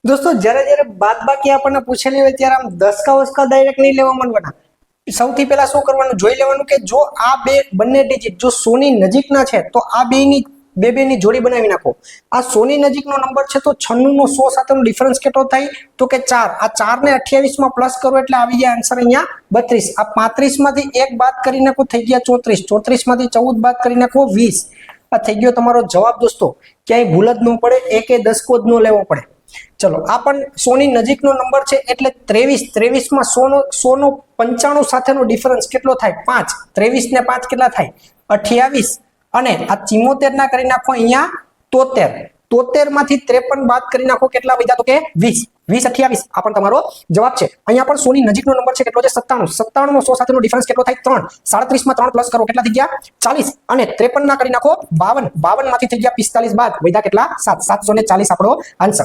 दोस्तों जયારે जયારે बात बाकी આપણને પૂછેલી હોય ત્યારે આમ દસકા વસકા ડાયરેક્ટ નહીં લેવા માંડવાના। સૌથી પહેલા શું કરવાનું જોઈ લેવાનું કે જો આ બે બંને ડિજિટ જો 100 ની નજીકના છે તો આ બેની બેની જોડી બનાવી નાખો। આ 100 ની નજીકનો નંબર છે તો 96 નો 100 સાથેનો ડિફરન્સ કેટલો થાય તો કે 4। આ 4 ને 28 માં પ્લસ કરો એટલે આવી જાય આન્સર અહીંયા 32। આ 35 માંથી 1 બાદ કરી નાખો થઈ ગયા 34। 34 માંથી 14 બાદ કરી નાખો 20। આ થઈ ગયો તમારો જવાબ દોસ્તો। ક્યાંય ભૂલ જ ન પડે, એકે દસકો જ ન લેવો પડે। चलो अपन 100 ની નજીકનો નંબર છે એટલે 23। 23 માં 100 નો 95 સાથેનો ડિફરન્સ કેટલો થાય 5। 23 ને 5 કેટલા થાય 28 અને આ 74 ના કરી નાખો અહીંયા 73। 73 માંથી 53 બાદ કરી નાખો કેટલા વધ્યા તો કે 20। 20 28 આ પણ તમારો જવાબ છે। અહીંયા પણ 100 ની નજીકનો નંબર છે કેટલો છે 97। 97 નો 100 સાથેનો ડિફરન્સ કેટલો થાય 3। 37 માં 3 પ્લસ કરો કેટલા થઈ ગયા 40 અને 53 ના કરી નાખો 52। 52 માંથી થઈ ગયા 45 બાદ વધ્યા કેટલા 7। 740 આપણો આન્સર।